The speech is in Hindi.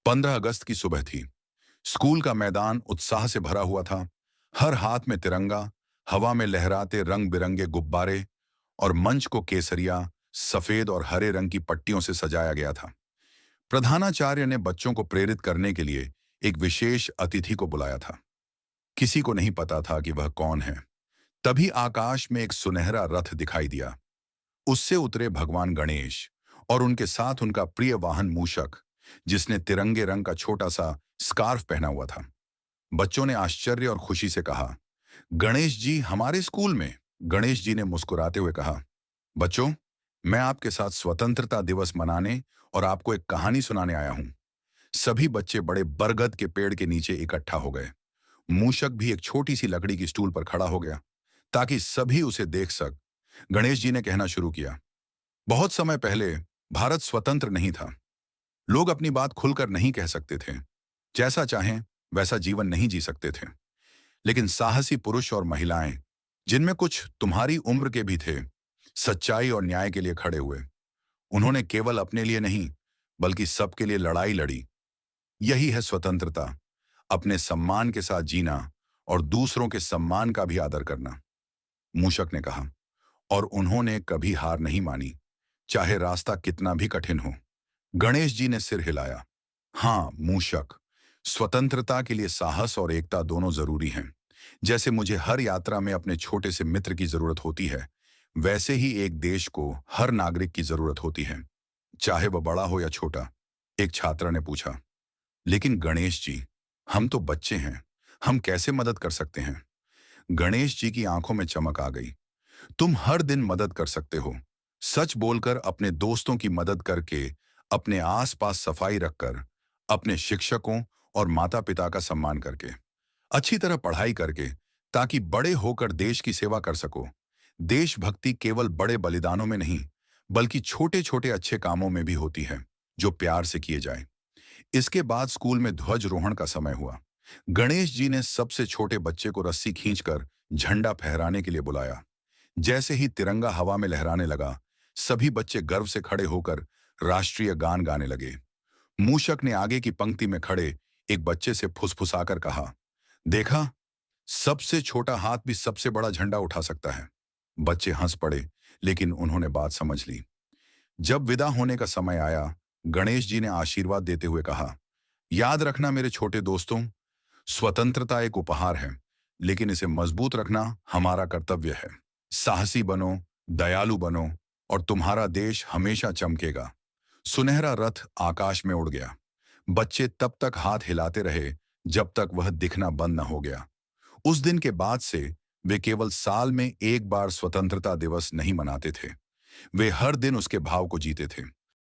15 अगस्त की सुबह थी। स्कूल का मैदान उत्साह से भरा हुआ था। हर हाथ में तिरंगा, हवा में लहराते रंग बिरंगे गुब्बारे और मंच को केसरिया, सफेद और हरे रंग की पट्टियों से सजाया गया था। प्रधानाचार्य ने बच्चों को प्रेरित करने के लिए एक विशेष अतिथि को बुलाया था। किसी को नहीं पता था कि वह कौन है। तभी आकाश में एक सुनहरा रथ दिखाई दिया। उससे उतरे भगवान गणेश और उनके साथ उनका प्रिय वाहन मूषक, जिसने तिरंगे रंग का छोटा सा स्कार्फ पहना हुआ था। बच्चों ने आश्चर्य और खुशी से कहा, गणेश जी हमारे स्कूल में। गणेश जी ने मुस्कुराते हुए कहा, बच्चों, मैं आपके साथ स्वतंत्रता दिवस मनाने और आपको एक कहानी सुनाने आया हूं। सभी बच्चे बड़े बरगद के पेड़ के नीचे इकट्ठा हो गए। मूषक भी एक छोटी सी लकड़ी की स्टूल पर खड़ा हो गया ताकि सभी उसे देख सक। गणेश जी ने कहना शुरू किया, बहुत समय पहले भारत स्वतंत्र नहीं था। लोग अपनी बात खुलकर नहीं कह सकते थे, जैसा चाहें वैसा जीवन नहीं जी सकते थे। लेकिन साहसी पुरुष और महिलाएं, जिनमें कुछ तुम्हारी उम्र के भी थे, सच्चाई और न्याय के लिए खड़े हुए। उन्होंने केवल अपने लिए नहीं, बल्कि सबके लिए लड़ाई लड़ी। यही है स्वतंत्रता, अपने सम्मान के साथ जीना और दूसरों के सम्मान का भी आदर करना। मूषक ने कहा, और उन्होंने कभी हार नहीं मानी, चाहे रास्ता कितना भी कठिन हो। गणेश जी ने सिर हिलाया। हाँ मूषक, स्वतंत्रता के लिए साहस और एकता दोनों जरूरी हैं। जैसे मुझे हर यात्रा में अपने छोटे से मित्र की जरूरत होती है, वैसे ही एक देश को हर नागरिक की जरूरत होती है, चाहे वह बड़ा हो या छोटा। एक छात्रा ने पूछा, लेकिन गणेश जी, हम तो बच्चे हैं, हम कैसे मदद कर सकते हैं? गणेश जी की आंखों में चमक आ गई। तुम हर दिन मदद कर सकते हो, सच बोलकर, अपने दोस्तों की मदद करके, अपने आसपास सफाई रखकर, अपने शिक्षकों और माता पिता का सम्मान करके, अच्छी तरह पढ़ाई करके, ताकि बड़े होकर देश की सेवा कर सको। देशभक्ति केवल बड़े बलिदानों में नहीं, बल्कि छोटे छोटे अच्छे कामों में भी होती है, जो प्यार से किए जाए। इसके बाद स्कूल में ध्वजारोहण का समय हुआ। गणेश जी ने सबसे छोटे बच्चे को रस्सी खींचकर झंडा फहराने के लिए बुलाया। जैसे ही तिरंगा हवा में लहराने लगा, सभी बच्चे गर्व से खड़े होकर राष्ट्रीय गान गाने लगे। मूषक ने आगे की पंक्ति में खड़े एक बच्चे से फुसफुसाकर कहा, देखा, सबसे छोटा हाथ भी सबसे बड़ा झंडा उठा सकता है। बच्चे हंस पड़े, लेकिन उन्होंने बात समझ ली। जब विदा होने का समय आया, गणेश जी ने आशीर्वाद देते हुए कहा, याद रखना मेरे छोटे दोस्तों, स्वतंत्रता एक उपहार है, लेकिन इसे मजबूत रखना हमारा कर्तव्य है। साहसी बनो, दयालु बनो, और तुम्हारा देश हमेशा चमकेगा। सुनहरा रथ आकाश में उड़ गया। बच्चे तब तक हाथ हिलाते रहे जब तक वह दिखना बंद न हो गया। उस दिन के बाद से वे केवल साल में एक बार स्वतंत्रता दिवस नहीं मनाते थे, वे हर दिन उसके भाव को जीते थे।